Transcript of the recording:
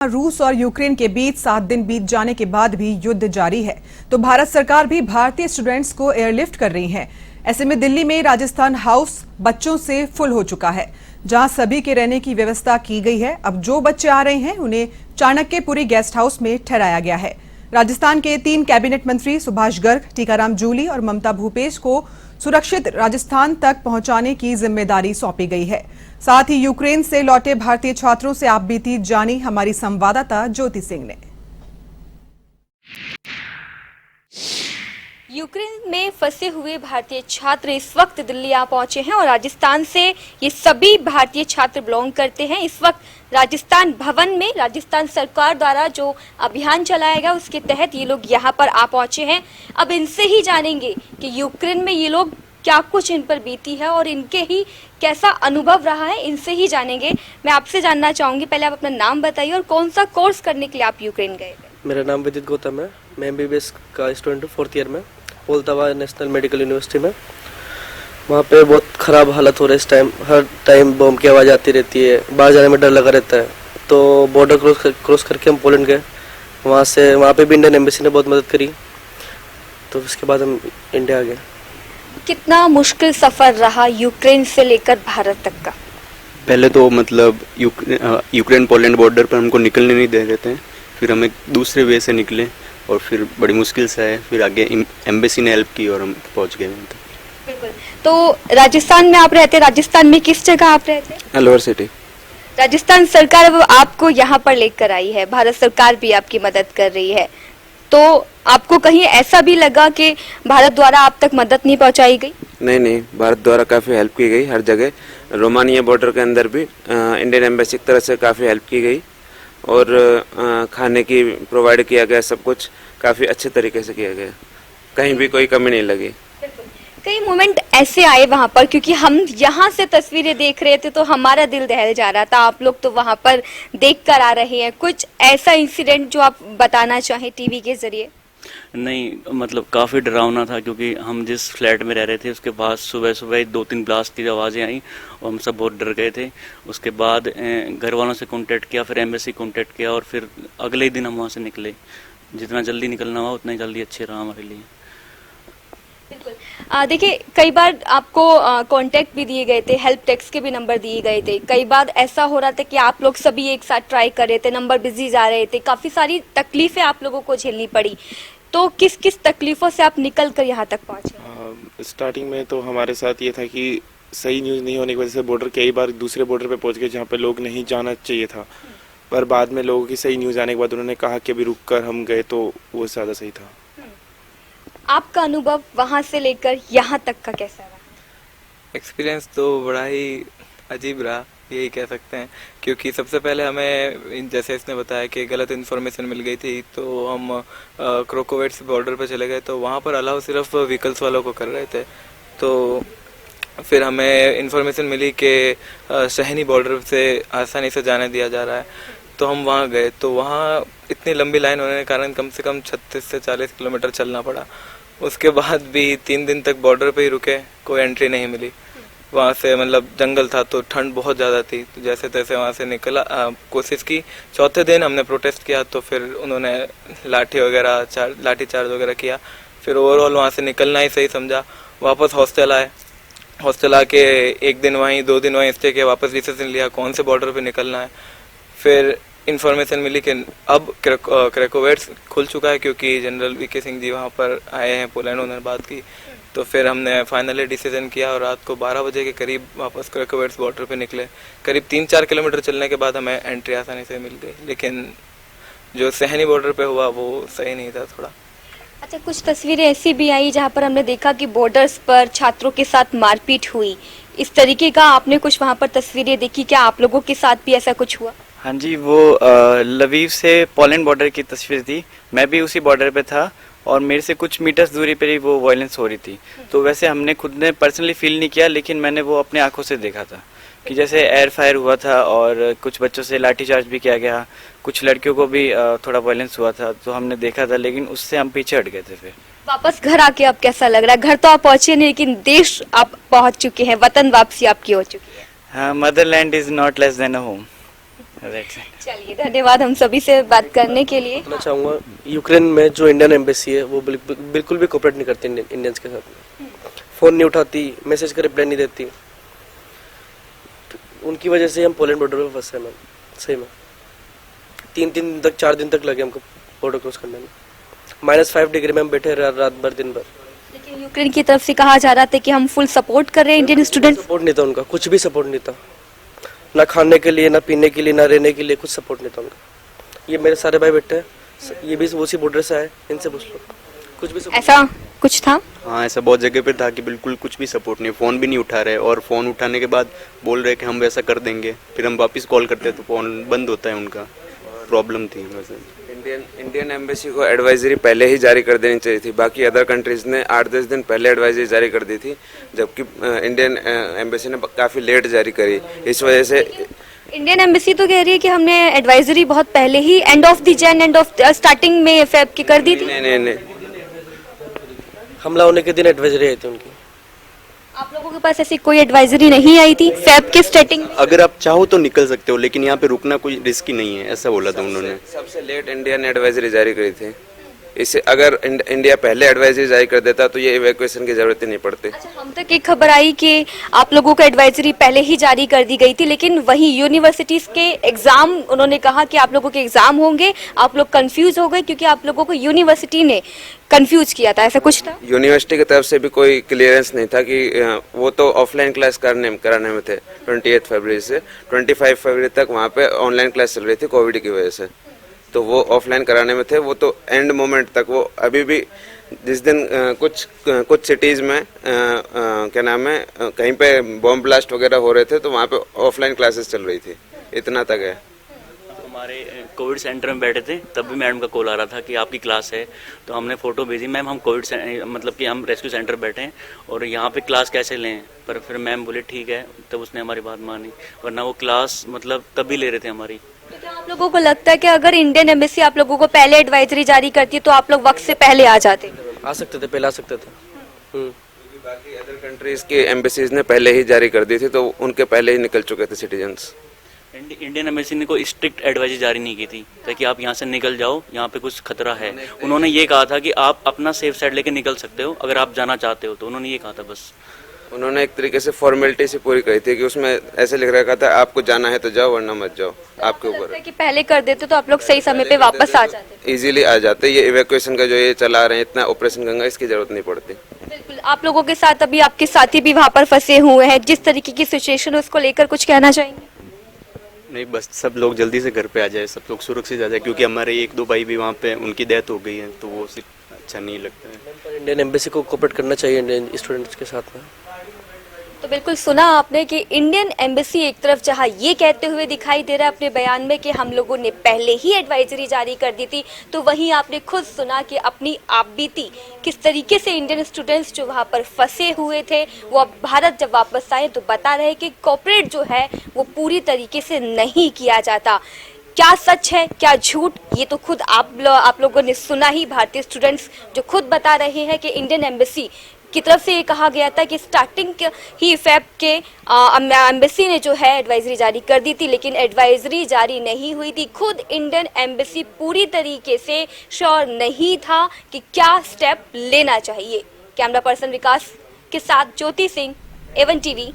रूस और यूक्रेन के बीच 7 दिन बीत जाने के बाद भी युद्ध जारी है, तो भारत सरकार भी भारतीय स्टूडेंट्स को एयरलिफ्ट कर रही है। ऐसे में दिल्ली में राजस्थान हाउस बच्चों से फुल हो चुका है, जहां सभी के रहने की व्यवस्था की गई है। अब जो बच्चे आ रहे हैं उन्हें चाणक्यपुरी गेस्ट हाउस में ठहराया गया है। राजस्थान के 3 कैबिनेट मंत्री सुभाष गर्ग, टीकाराम जूली और ममता भूपेश को सुरक्षित राजस्थान तक पहुंचाने की जिम्मेदारी सौंपी गई है। साथ ही यूक्रेन से लौटे भारतीय छात्रों से आप बीती जानी हमारी संवाददाता ज्योति सिंह ने। यूक्रेन में फंसे हुए भारतीय छात्र इस वक्त दिल्ली आ पहुंचे हैं और राजस्थान से ये सभी भारतीय छात्र बिलोंग करते हैं। इस वक्त राजस्थान भवन में राजस्थान सरकार द्वारा जो अभियान चलाया गया उसके तहत ये लोग यहाँ पर आ पहुंचे हैं। अब इनसे ही जानेंगे कि यूक्रेन में ये लोग क्या कुछ इन पर बीती है और इनके ही कैसा अनुभव रहा है, इनसे ही जानेंगे। मैं आपसे जानना चाहूंगी, पहले आप अपना नाम बताइए और कौन सा कोर्स करने के लिए आप यूक्रेन गए थे? मेरा नाम विदित गौतम है। मैं एमबीबीएस का स्टूडेंट हूँ, 4th ईयर में, पोल्तावा नेशनल मेडिकल यूनिवर्सिटी में। वहाँ पे बहुत ख़राब हालत हो रहा है इस टाइम। हर टाइम बम की आवाज़ आती रहती है, बाहर जाने में डर लगा रहता है। तो बॉर्डर क्रॉस करके हम पोलैंड गए। वहाँ पे भी इंडियन एम्बेसी ने बहुत मदद करी। तो उसके बाद हम इंडिया आ गए। कितना मुश्किल सफर रहा यूक्रेन से लेकर भारत तक का? पहले तो मतलब यूक्रेन पोलैंड बॉर्डर पर हमको निकलने नहीं दे रहे थे, फिर हमें दूसरे वे से निकले और फिर बड़ी मुश्किल से आए, फिर आगे एम्बेसी ने हेल्प की और हम पहुंच गए वहाँ तक। बिल्कुल। तो राजस्थान में आप रहते, राजस्थान में किस जगह आप रहते? अलवर सिटी। राजस्थान सरकार अब आपको यहाँ पर लेकर आई है, भारत सरकार भी आपकी मदद कर रही है, तो आपको कहीं ऐसा भी लगा कि भारत द्वारा आप तक मदद नहीं पहुंचाई गई? नहीं, भारत द्वारा काफ़ी हेल्प की गई हर जगह। रोमानिया बॉर्डर के अंदर भी इंडियन एम्बेसी की तरफ से काफ़ी हेल्प की गई और खाने की प्रोवाइड किया गया। सब कुछ काफ़ी अच्छे तरीके से किया गया, कहीं भी कोई कमी नहीं लगी। कई मोमेंट ऐसे आए वहाँ पर, क्योंकि हम यहाँ से तस्वीरें देख रहे थे तो हमारा दिल दहल जा रहा था, आप लोग तो वहाँ पर देख कर आ रहे हैं। कुछ ऐसा इंसिडेंट जो आप बताना चाहें टीवी के जरिए? नहीं, मतलब काफ़ी डरावना था, क्योंकि हम जिस फ्लैट में रह रहे थे उसके बाद सुबह सुबह 2-3 ब्लास्ट की आवाज़ें आई और हम सब बहुत डर गए थे। उसके बाद घर वालों से कांटेक्ट किया, फिर एम्बेसी कांटेक्ट किया और फिर अगले ही दिन हम वहाँ से निकले। जितना जल्दी निकलना हुआ उतना ही जल्दी अच्छे रहा हमारे लिए। बिल्कुल। देखिए, कई बार आपको कांटेक्ट भी दिए गए थे, हेल्प डेस्क के भी नंबर दिए गए थे। कई बार ऐसा हो रहा था कि आप लोग सभी एक साथ ट्राई कर रहे थे, नंबर बिजी जा रहे थे, काफ़ी सारी तकलीफें आप लोगों को झेलनी पड़ी। तो किस किस तकलीफों से आप निकल कर यहाँ तक पहुँचे? स्टार्टिंग में तो हमारे साथ ये था कि सही न्यूज़ नहीं होने की वजह से बॉर्डर कई बार दूसरे बॉर्डर पे पहुँच गए जहाँ पे लोग नहीं जाना चाहिए था, पर बाद में लोगों की सही न्यूज़ आने के बाद उन्होंने कहा कि अभी रुक कर हम गए, तो वो ज़्यादा सही था। आपका अनुभव वहाँ से लेकर यहाँ तक का कैसा रहा? एक्सपीरियंस तो बड़ा ही अजीब रहा, यही कह सकते हैं, क्योंकि सबसे पहले हमें जैसे इसने बताया कि गलत इन्फॉर्मेशन मिल गई थी, तो हम क्रोकोवेट्स बॉर्डर पर चले गए। तो वहाँ पर अलाउ सिर्फ व्हीकल्स वालों को कर रहे थे। तो फिर हमें इन्फॉर्मेशन मिली कि शहनी बॉर्डर से आसानी से जाने दिया जा रहा है, तो हम वहाँ गए। तो वहाँ इतनी लंबी लाइन होने के कारण कम से कम 36 से 40 किलोमीटर चलना पड़ा। उसके बाद भी 3 दिन तक बॉर्डर पे ही रुके, कोई एंट्री नहीं मिली। वहाँ से मतलब जंगल था तो ठंड बहुत ज़्यादा थी, तो जैसे तैसे वहाँ से निकला कोशिश की। चौथे दिन हमने प्रोटेस्ट किया तो फिर उन्होंने लाठी चार्ज वगैरह किया। फिर ओवरऑल वहाँ से निकलना ही सही समझा। वापस हॉस्टल आए, हॉस्टल आके 1 दिन वहीं 2 दिन वहीं स्टे किया, वापस डिसीजन लिया कौन से बॉर्डर पे निकलना है। फिर इन्फॉर्मेशन मिली कि अब क्रेकोवेट्स खुल चुका है, क्योंकि जनरल वीके सिंह जी वहाँ पर आए हैं, पोलैंड उन्होंने बात की। तो फिर हमने फाइनली डिसीजन किया और रात को 12 बजे के करीब वापस क्रेकोवेट्स बॉर्डर पे निकले। करीब 3-4 किलोमीटर चलने के बाद हमें एंट्री आसानी से मिल गई, लेकिन जो सहनी बॉर्डर पे हुआ वो सही नहीं था थोड़ा। अच्छा, कुछ तस्वीरें ऐसी भी आई जहाँ पर हमने देखा कि बॉर्डर्स पर छात्रों के साथ मारपीट हुई, इस तरीके का आपने कुछ वहाँ पर तस्वीरें देखी? क्या आप लोगों के साथ भी ऐसा कुछ हुआ? हाँ जी, वो लवीव से पोलैंड बॉर्डर की तस्वीर थी। मैं भी उसी बॉर्डर पे था और मेरे से कुछ मीटर्स दूरी पर ही वो वायलेंस हो रही थी। तो वैसे हमने खुद ने पर्सनली फील नहीं किया, लेकिन मैंने वो अपने आंखों से देखा था कि जैसे एयर फायर हुआ था और कुछ बच्चों से लाठीचार्ज भी किया गया, कुछ लड़कियों को भी थोड़ा वायलेंस हुआ था, तो हमने देखा था, लेकिन उससे हम पीछे हट गए थे। फिर वापस घर आके अब कैसा लग रहा है? घर तो आप पहुंचे नहीं, लेकिन देश आप पहुंच चुके हैं, वतन वापसी आपकी हो चुकी है। हाँ, Motherland is not less than a home. That's it. चलिए, धन्यवाद हम सभी से बात करने के लिए। बताना चाहूँगा यूक्रेन में जो इंडियन एम्बेसी है वो बिल्कुल भी कोऑपरेट नहीं करती इंडियंस के साथ में। फ़ोन नहीं उठाती, मैसेज का रिप्लाई नहीं देती। तो उनकी वजह से हम पोलैंड बॉर्डर पर फंसे मैम, सही में 3 दिन तक 4 दिन तक लगे हमको बॉर्डर क्रॉस करने में। -5 डिग्री में हम बैठे रात भर दिन भर। लेकिन यूक्रेन की तरफ से कहा जा रहा था कि हम फुल सपोर्ट कर रहे हैं इंडियन स्टूडेंट्स। सपोर्ट नहीं था उनका, कुछ भी सपोर्ट नहीं था, ना खाने के लिए, ना पीने के लिए, ना रहने के लिए, कुछ सपोर्ट नहीं था उनका। ये मेरे सारे भाई बैठे हैं, ये भी उसी बॉर्डर से आए, इनसे पूछ लो, कुछ भी ऐसा कुछ था। हाँ, ऐसा बहुत जगह पे था कि बिल्कुल कुछ भी सपोर्ट नहीं, फ़ोन भी नहीं उठा रहे, और फ़ोन उठाने के बाद बोल रहे कि हम वैसा कर देंगे, फिर हम वापस कॉल करते हैं तो फ़ोन बंद होता है उनका। प्रॉब्लम थी वैसे। इंडियन एम्बेसी को एडवाइजरी पहले ही जारी कर देनी चाहिए थी। बाकी अदर कंट्रीज ने 8-10 दिन पहले एडवाइजरी जारी कर दी थी, जबकि इंडियन एम्बेसी ने काफ़ी लेट जारी करी। इस वजह से इंडियन एम्बेसी तो कह रही है कि हमने एडवाइजरी बहुत पहले ही एंड ऑफ स्टार्टिंग में फेब की कर दी थी। नहीं, हमला होने के दिन एडवाइजरी आई थी उनकी। आप लोगों के पास ऐसी कोई एडवाइजरी नहीं आई थी फेब के स्टार्टिंग में? अगर आप चाहो तो निकल सकते हो, लेकिन यहाँ पे रुकना कोई रिस्की नहीं है, ऐसा बोला था उन्होंने। सबसे लेट इंडिया ने एडवाइजरी जारी करी थी। इससे अगर इंडिया पहले एडवाइजरी जारी कर देता तो ये इवैक्यूएशन की जरूरत ही नहीं पड़ती। अच्छा, हम तक एक खबर आई कि आप लोगों को एडवाइजरी पहले ही जारी कर दी गई थी, लेकिन वहीं यूनिवर्सिटीज के एग्जाम, उन्होंने कहा कि आप लोगों के एग्जाम होंगे, आप लोग कंफ्यूज हो गए क्योंकि आप लोगों को यूनिवर्सिटी ने कंफ्यूज किया था, ऐसा कुछ था? यूनिवर्सिटी की तरफ से भी कोई क्लियरेंस नहीं था कि वो तो ऑफलाइन क्लास कराने में थे। 28 फरवरी से 25 फरवरी तक वहाँ पे ऑनलाइन क्लास चल रही थी कोविड की वजह से, तो वो ऑफलाइन कराने में थे। वो तो एंड मोमेंट तक, वो अभी भी जिस दिन कुछ सिटीज़ में क्या नाम है, कहीं पे बॉम्ब ब्लास्ट वगैरह हो रहे थे तो वहाँ पे ऑफलाइन क्लासेस चल रही थी, इतना तक है। हमारे कोविड सेंटर में बैठे थे, तब भी मैडम का कॉल आ रहा था कि आपकी क्लास है, तो हमने फ़ोटो भेजी, मैम हम मतलब कि हम रेस्क्यू सेंटर बैठे हैं और यहाँ पे क्लास कैसे लें, पर फिर मैम बोले ठीक है, तब उसने हमारी बात मानी, वरना वो क्लास मतलब तभी ले रहे थे हमारी। तो क्या आप लोगों को लगता है कि अगर इंडियन एम्बेसी आप लोगों को पहले एडवाइजरी जारी करती तो आप लोग वक्त से पहले आ जाते? आ सकते थे, पहले आ सकते थे। बाकी अदर कंट्रीज की एम्बेसीज ने पहले ही जारी कर दी थी, तो उनके पहले ही निकल चुके थे सिटीजन्स। इंडियन एम्बेसी ने कोई स्ट्रिक्ट एडवाइजरी जारी नहीं की थी ताकि आप यहाँ से निकल जाओ, यहाँ पे कुछ खतरा है। उन्होंने ये कहा था कि आप अपना सेफ साइड लेके निकल सकते हो अगर आप जाना चाहते हो, तो उन्होंने ये कहा था बस। उन्होंने एक तरीके से फॉर्मेलिटी से पूरी कही थी कि उसमें ऐसे लिख रखा था आपको जाना है तो जाओ, वरना मत जाओ, आपके ऊपर है। कि पहले कर देते तो आप लोग सही समय पे वापस आ जाते, इजीली आ जाते। ये इवैक्यूएशन का जो ये चला रहे हैं इतना ऑपरेशन गंगा, इसकी जरूरत नहीं पड़ती। बिल्कुल। आप लोगों के साथ अभी आपके साथी भी वहाँ पर फंसे हुए हैं, जिस तरीके की सिचुएशन है उसको लेकर कुछ कहना चाहेंगे? नहीं, बस सब लोग जल्दी से घर पे आ जाए, सब लोग सुरक्षित आ जाए, क्योंकि हमारे 1-2 भाई भी वहाँ पे उनकी डेथ हो गई है, तो वो अच्छा नहीं लगता है। इंडियन एम्बेसी को कोऑपरेट करना चाहिए इंडियन स्टूडेंट्स के साथ में। तो बिल्कुल सुना आपने कि इंडियन एम्बेसी एक तरफ जहां ये कहते हुए दिखाई दे रहा है अपने बयान में कि हम लोगों ने पहले ही एडवाइजरी जारी कर दी थी, तो वहीं आपने खुद सुना कि अपनी आपबीती किस तरीके से इंडियन स्टूडेंट्स जो वहां पर फंसे हुए थे वो अब भारत जब वापस आए तो बता रहे कि कोऑपरेट जो है वो पूरी तरीके से नहीं किया जाता। क्या सच है क्या झूठ, ये तो खुद आप लोगों ने सुना ही। भारतीय स्टूडेंट्स जो खुद बता रहे हैं कि इंडियन एम्बेसी की तरफ से ये कहा गया था कि स्टार्टिंग ही फेब के एम्बेसी ने जो है एडवाइजरी जारी कर दी थी, लेकिन एडवाइजरी जारी नहीं हुई थी। खुद इंडियन एम्बेसी पूरी तरीके से श्योर नहीं था कि क्या स्टेप लेना चाहिए। कैमरा पर्सन विकास के साथ ज्योति सिंह, A1 TV।